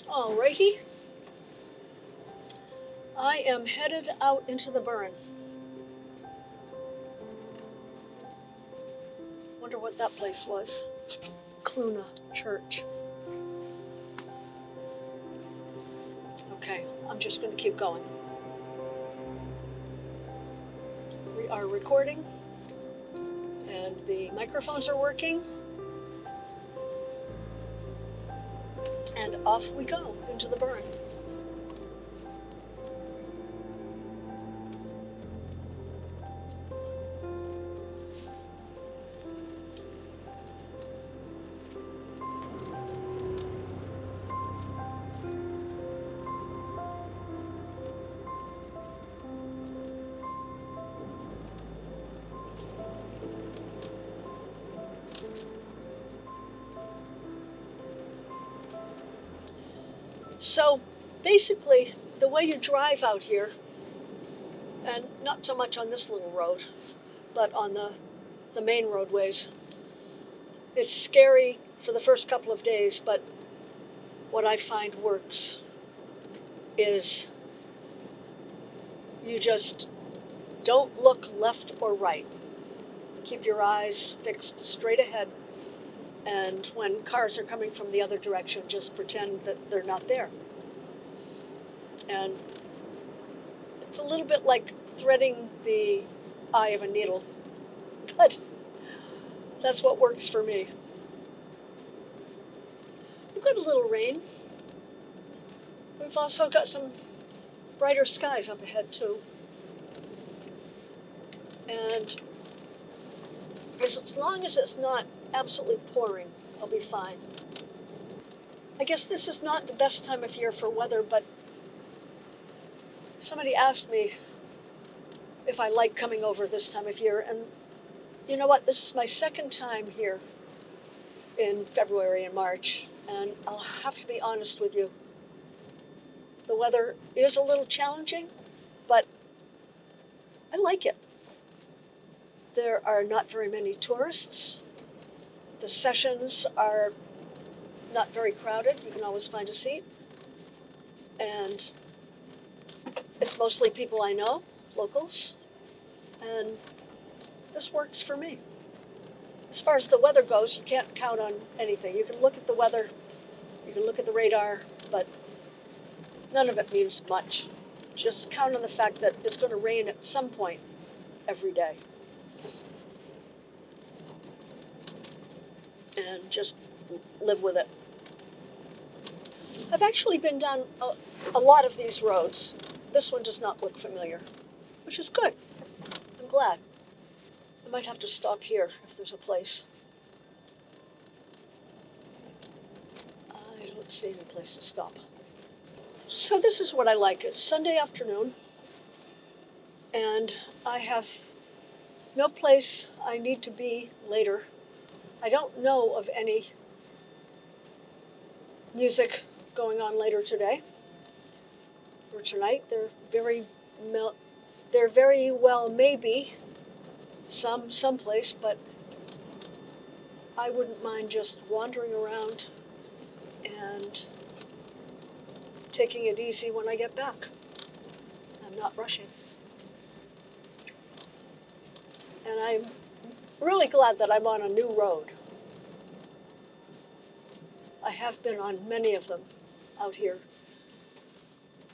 Alrighty, I am headed out into the Burren. Wonder what that place was. Cluna Church. Okay, I'm just going to keep going. We are recording, and the microphones are working, and off we go into the Burren. So basically, the way you drive out here, and not so much on this little road, but on the main roadways, it's scary for the first couple of days, but what I find works is you just don't look left or right. Keep your eyes fixed straight ahead, and when cars are coming from the other direction, just pretend that they're not there. And it's a little bit like threading the eye of a needle, but that's what works for me. We've got a little rain. We've also got some brighter skies up ahead too. And as long as it's not absolutely pouring, I'll be fine. I guess this is not the best time of year for weather, but somebody asked me if I like coming over this time of year, and you know what? This is my second time here in February and March, and I'll have to be honest with you. The weather is a little challenging, but I like it. There are not very many tourists. The sessions are not very crowded. You can always find a seat. And it's mostly people I know, locals, and this works for me. As far as the weather goes, you can't count on anything. You can look at the weather, you can look at the radar, but none of it means much. Just count on the fact that it's going to rain at some point every day. And just live with it. I've actually been down a lot of these roads. This one does not look familiar, which is good. I'm glad. I might have to stop here if there's a place. I don't see any place to stop. So this is what I like. It's Sunday afternoon, and I have no place I need to be later. I don't know of any music going on later today or tonight. There very well may be someplace, but I wouldn't mind just wandering around and taking it easy when I get back. I'm not rushing. And I'm really glad that I'm on a new road. I have been on many of them out here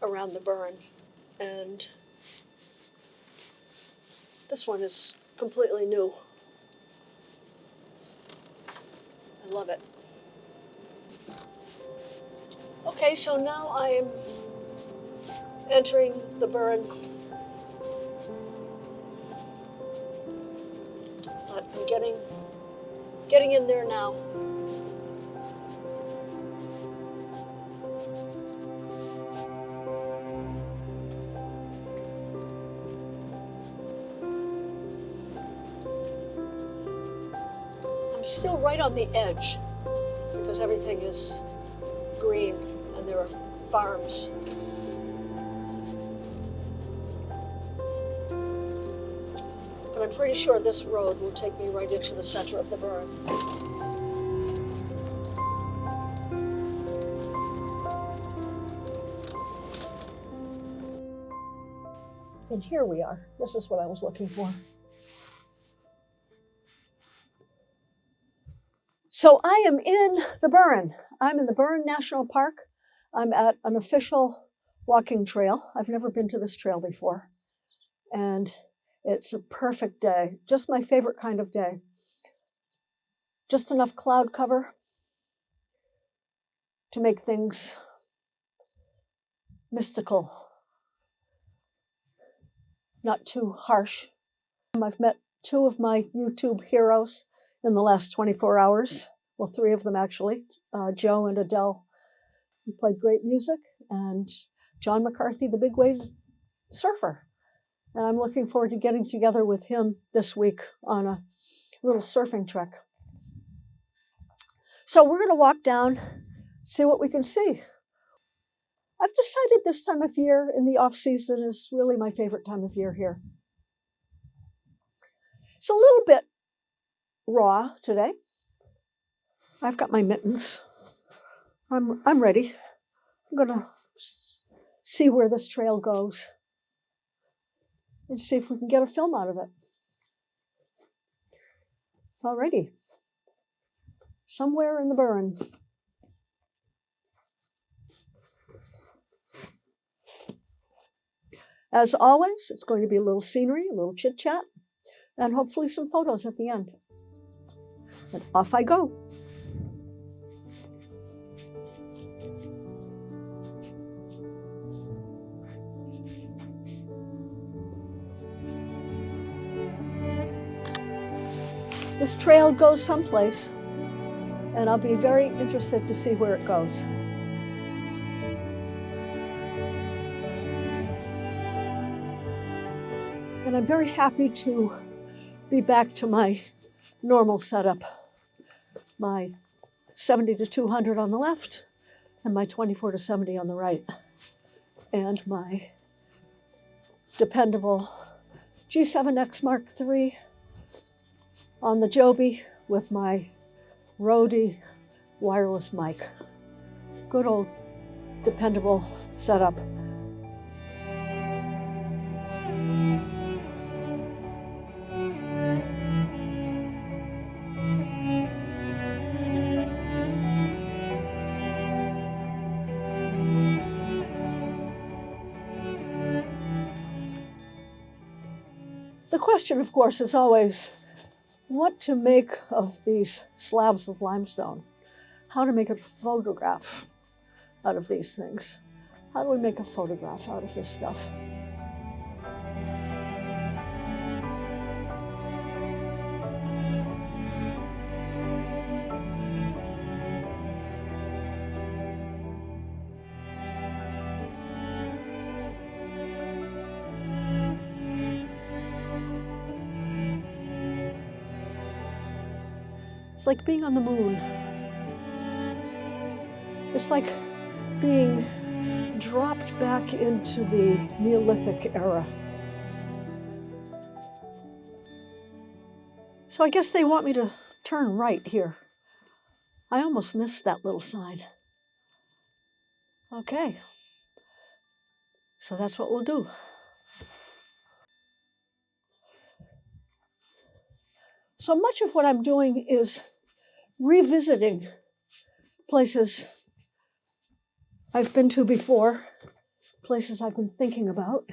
around the Burren, and this one is completely new. I love it. Okay, so now I'm entering the Burren, but I'm getting in there now. I'm still right on the edge because everything is green and there are farms. But I'm pretty sure this road will take me right into the center of the Burren. And here we are. This is what I was looking for. So I am in the Burren. I'm in the Burren National Park. I'm at an official walking trail. I've never been to this trail before. And it's a perfect day, just my favorite kind of day. Just enough cloud cover to make things mystical, not too harsh. I've met two of my YouTube heroes in the last 24 hours. Well, three of them actually, Joe and Adele, who played great music, and John McCarthy, the big wave surfer. And I'm looking forward to getting together with him this week on a little surfing trek. So we're going to walk down, see what we can see. I've decided this time of year in the off season is really my favorite time of year here. It's a little bit raw today. I've got my mittens. I'm ready. I'm going to see where this trail goes and see if we can get a film out of it. Alrighty. Somewhere in the Burren. As always, it's going to be a little scenery, a little chit-chat, and hopefully some photos at the end. And off I go. This trail goes someplace, and I'll be very interested to see where it goes. And I'm very happy to be back to my normal setup. My 70 to 200 on the left, and my 24 to 70 on the right. And my dependable G7X Mark III on the Joby with my Rode wireless mic. Good old dependable setup. The question, of course, is always what to make of these slabs of limestone, how to make a photograph out of these things. How do we make a photograph out of this stuff? It's like being on the moon. It's like being dropped back into the Neolithic era. So I guess they want me to turn right here. I almost missed that little sign. Okay, so that's what we'll do. So much of what I'm doing is revisiting places I've been to before, places I've been thinking about,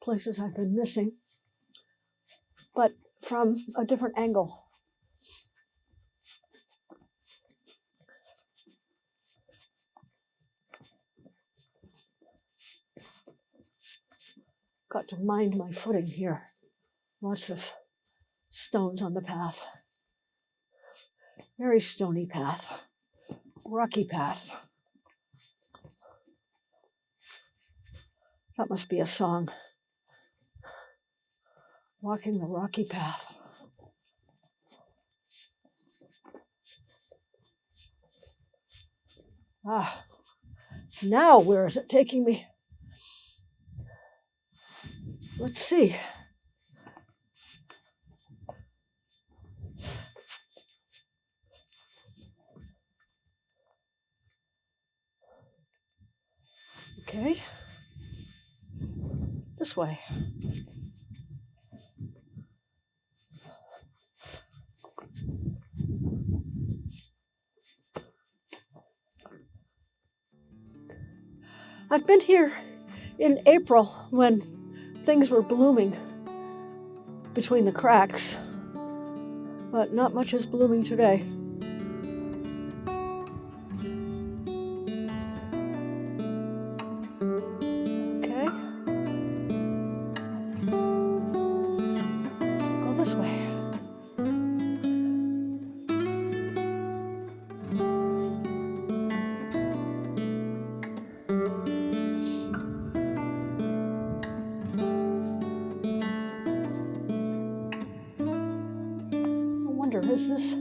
places I've been missing, but from a different angle. Got to mind my footing here. Lots of stones on the path. Very stony path, rocky path. That must be a song. Walking the rocky path. Ah, now where is it taking me? Let's see. Okay. The this way. I've been here in April when things were blooming between the cracks, but not much is blooming today. Okay. Go this way. Is this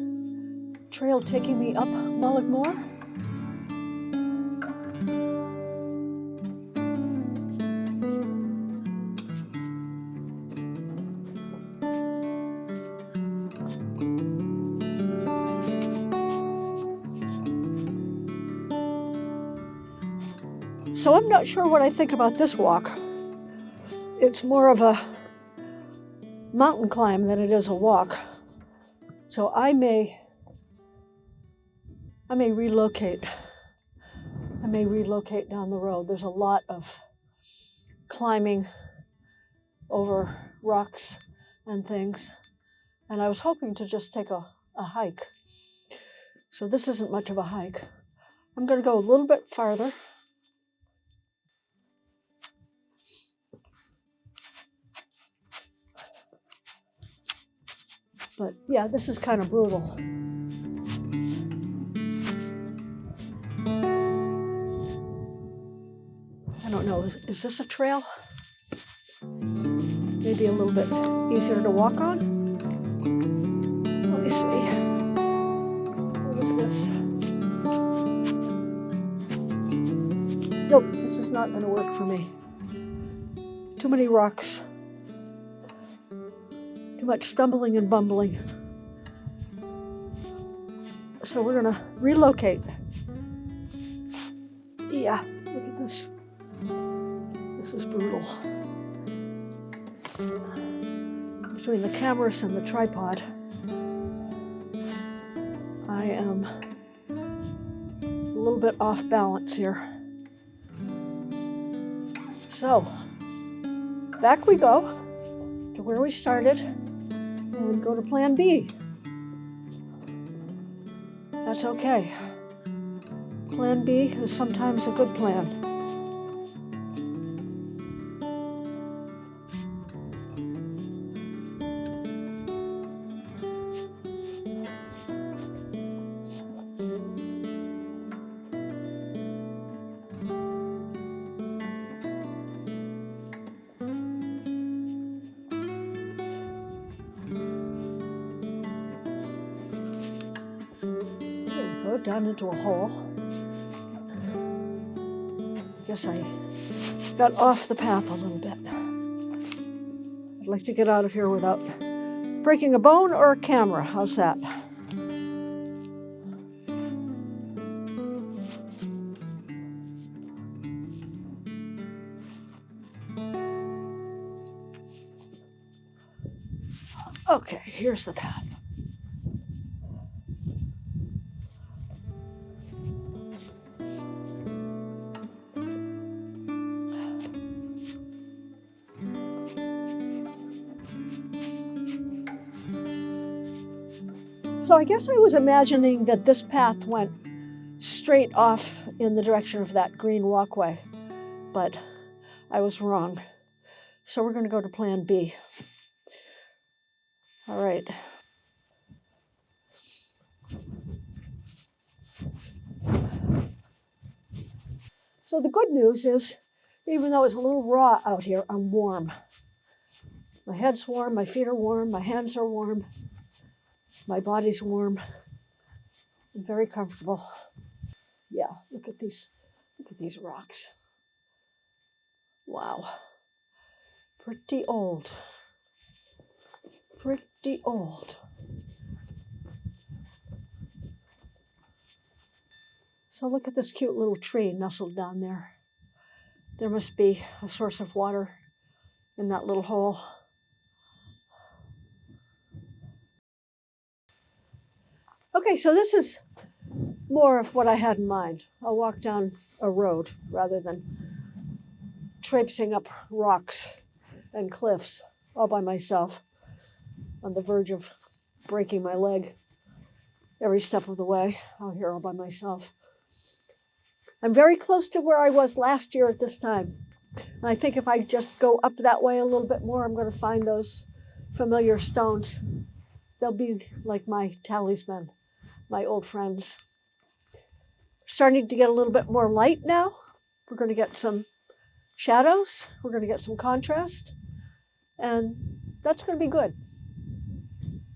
trail taking me up Mulligmore? So I'm not sure what I think about this walk. It's more of a mountain climb than it is a walk. So I may relocate. I may relocate down the road. There's a lot of climbing over rocks and things. And I was hoping to just take a hike. So this isn't much of a hike. I'm going to go a little bit farther. But yeah, this is kind of brutal. I don't know, is this a trail? Maybe a little bit easier to walk on? Let me see. What is this? Nope, this is not going to work for me. Too many rocks. Too much stumbling and bumbling. So we're going to relocate. Yeah, look at this. This is brutal. Between the cameras and the tripod, I am a little bit off balance here. So, back we go to where we started and go to plan B. That's okay. Plan B is sometimes a good plan. Down into a hole. Guess I got off the path a little bit. I'd like to get out of here without breaking a bone or a camera. How's that? Okay, here's the path. So I guess I was imagining that this path went straight off in the direction of that green walkway, but I was wrong. So we're going to go to plan B. All right. So the good news is, even though it's a little raw out here, I'm warm. My head's warm, my feet are warm, my hands are warm. My body's warm. I'm very comfortable. Yeah, look at these rocks. Wow. Pretty old. Pretty old. So look at this cute little tree nestled down there. There must be a source of water in that little hole. Okay, so this is more of what I had in mind. I'll walk down a road rather than traipsing up rocks and cliffs all by myself on the verge of breaking my leg every step of the way out here all by myself. I'm very close to where I was last year at this time. And I think if I just go up that way a little bit more, I'm going to find those familiar stones. They'll be like my talisman, my old friends. Starting to get a little bit more light now. We're going to get some shadows. We're going to get some contrast. And that's going to be good.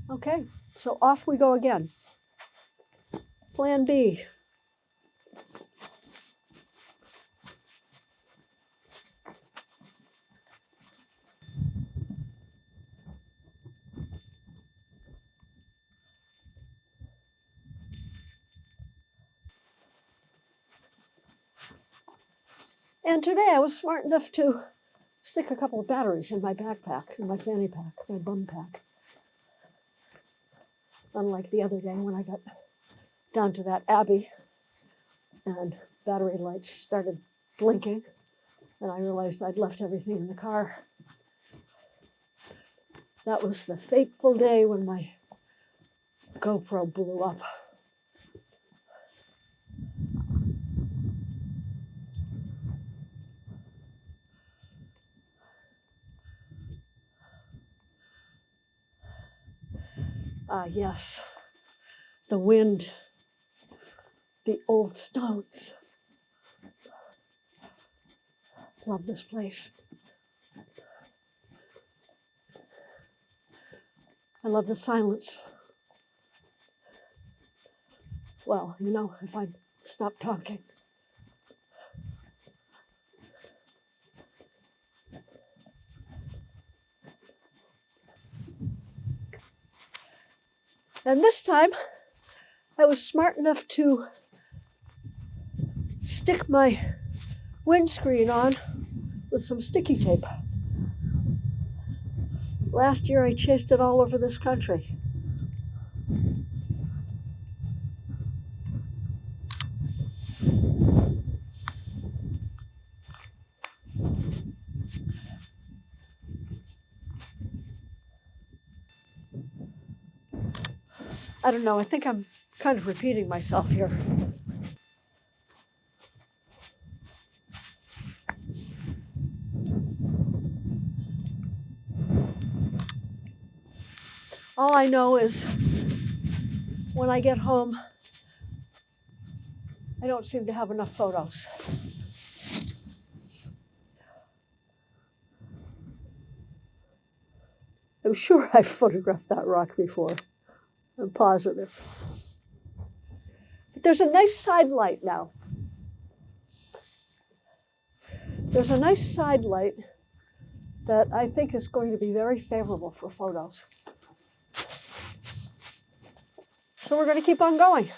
Okay, so off we go again. Plan B. And today I was smart enough to stick a couple of batteries in my backpack, in my fanny pack, my bum pack. Unlike the other day when I got down to that abbey and battery lights started blinking and I realized I'd left everything in the car. That was the fateful day when my GoPro blew up. Ah, yes, the wind, the old stones. Love this place. I love the silence. Well, you know, if I'd stop talking. And this time, I was smart enough to stick my windscreen on with some sticky tape. Last year, I chased it all over this country. I don't know, I think I'm kind of repeating myself here. All I know is when I get home, I don't seem to have enough photos. I'm sure I've photographed that rock before. I'm positive. But there's a nice side light now. There's a nice side light that I think is going to be very favorable for photos. So we're going to keep on going.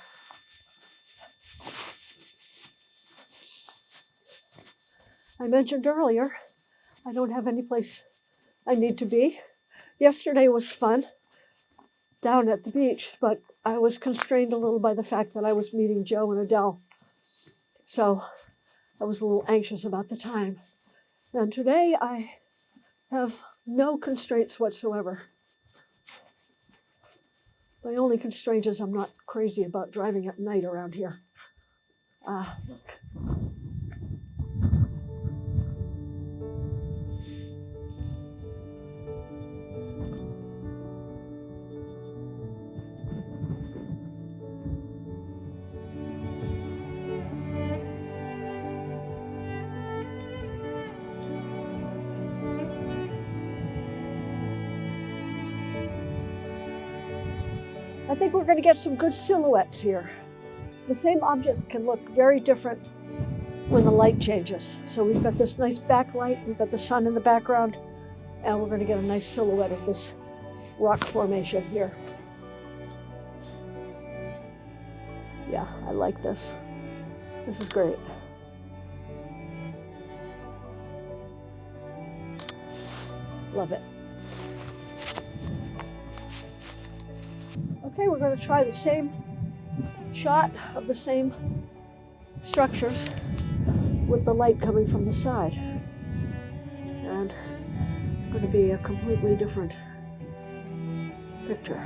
I mentioned earlier, I don't have any place I need to be. Yesterday was fun down at the beach, but I was constrained a little by the fact that I was meeting Joe and Adele. So I was a little anxious about the time. And today I have no constraints whatsoever. My only constraint is I'm not crazy about driving at night around here. Look. I think we're going to get some good silhouettes here. The same object can look very different when the light changes. So we've got this nice backlight, we've got the sun in the background, and we're going to get a nice silhouette of this rock formation here. Yeah, I like this. This is great. Love it. Okay, we're going to try the same shot of the same structures with the light coming from the side. And it's going to be a completely different picture.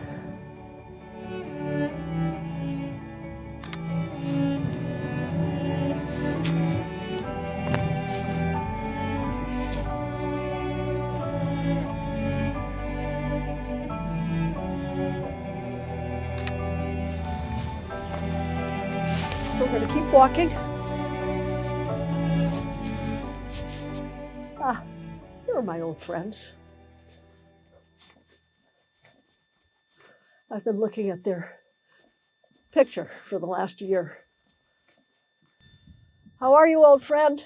So we're going to keep walking. Ah, here are my old friends. I've been looking at their picture for the last year. How are you, old friend?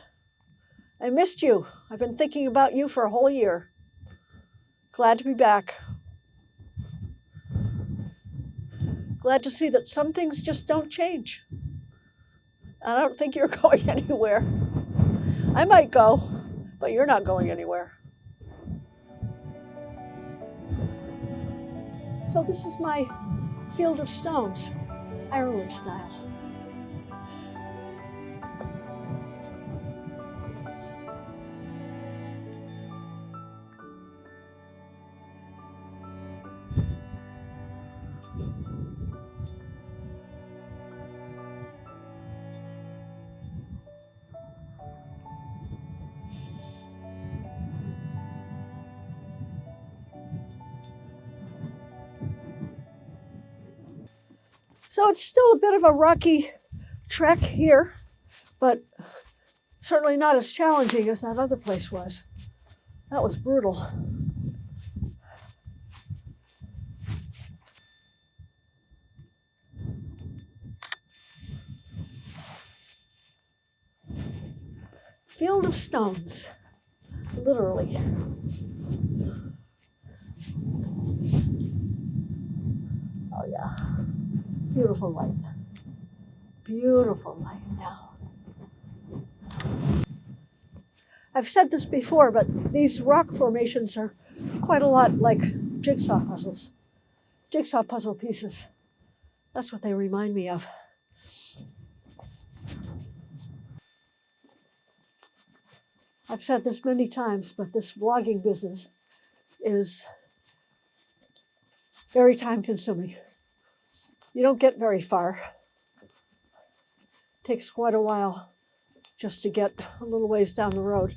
I missed you. I've been thinking about you for a whole year. Glad to be back. Glad to see that some things just don't change. I don't think you're going anywhere. I might go, but you're not going anywhere. So this is my field of stones, Ireland style. So it's still a bit of a rocky trek here, but certainly not as challenging as that other place was. That was brutal. Field of stones, literally. Oh yeah, beautiful light. Beautiful light now. I've said this before, but these rock formations are quite a lot like jigsaw puzzles. Jigsaw puzzle pieces. That's what they remind me of. I've said this many times, but this vlogging business is very time consuming. You don't get very far. It takes quite a while just to get a little ways down the road.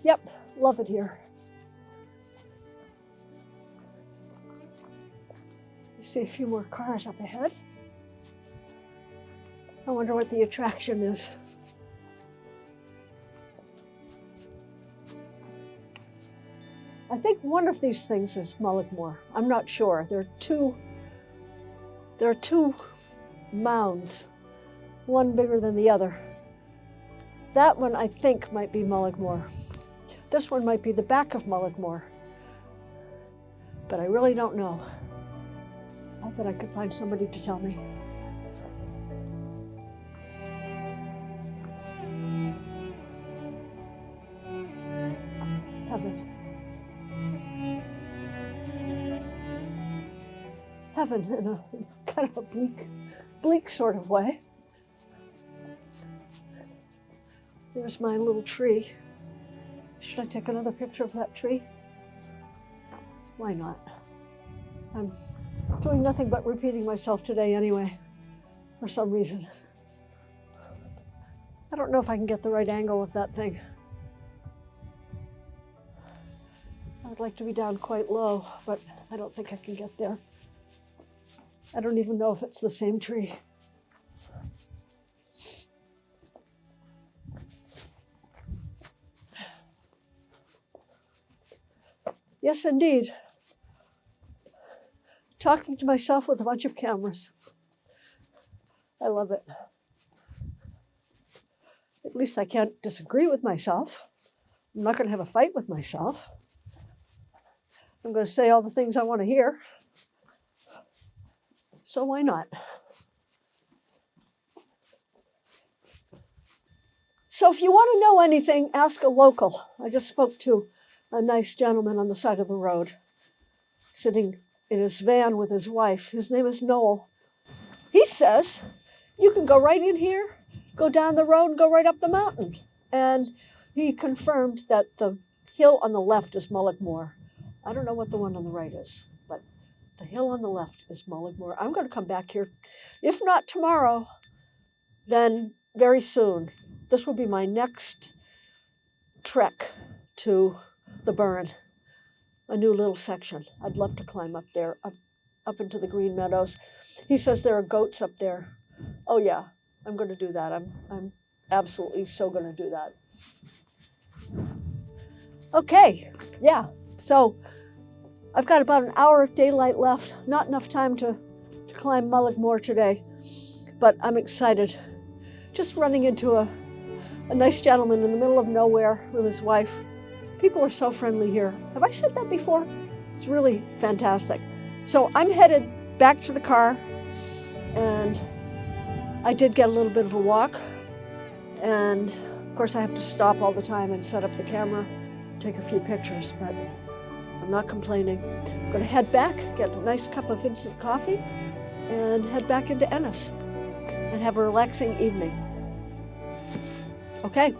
Yep, love it here. I see a few more cars up ahead. I wonder what the attraction is. I think one of these things is Mullaghmore. I'm not sure. There are two mounds, one bigger than the other. That one I think might be Mullaghmore. This one might be the back of Mullaghmore, but I really don't know. I bet I could find somebody to tell me. Heaven. Heaven in a kind of a bleak sort of way. There's my little tree. Should I take another picture of that tree? Why not? I'm doing nothing but repeating myself today anyway, for some reason. I don't know if I can get the right angle with that thing. I would like to be down quite low, but I don't think I can get there. I don't even know if it's the same tree. Yes, indeed. Talking to myself with a bunch of cameras. I love it. At least I can't disagree with myself. I'm not going to have a fight with myself. I'm going to say all the things I want to hear. So why not? So if you want to know anything, ask a local. I just spoke to a nice gentleman on the side of the road, sitting in his van with his wife. His name is Noel. He says, you can go right in here, go down the road, and go right up the mountain. And he confirmed that the hill on the left is Mullaghmore. I don't know what the one on the right is, but the hill on the left is Mullaghmore. I'm going to come back here, if not tomorrow, then very soon. This will be my next trek to the Burren, a new little section. I'd love to climb up there, up into the green meadows. He says there are goats up there. Oh yeah, I'm going to do that. I'm absolutely so going to do that. Okay, yeah, so I've got about an hour of daylight left. Not enough time to climb Mullaghmore today, but I'm excited. Just running into a nice gentleman in the middle of nowhere with his wife. People are so friendly here. Have I said that before? It's really fantastic. So I'm headed back to the car, and I did get a little bit of a walk. And of course I have to stop all the time and set up the camera, take a few pictures, but I'm not complaining. I'm going to head back, get a nice cup of instant coffee, and head back into Ennis and have a relaxing evening. Okay.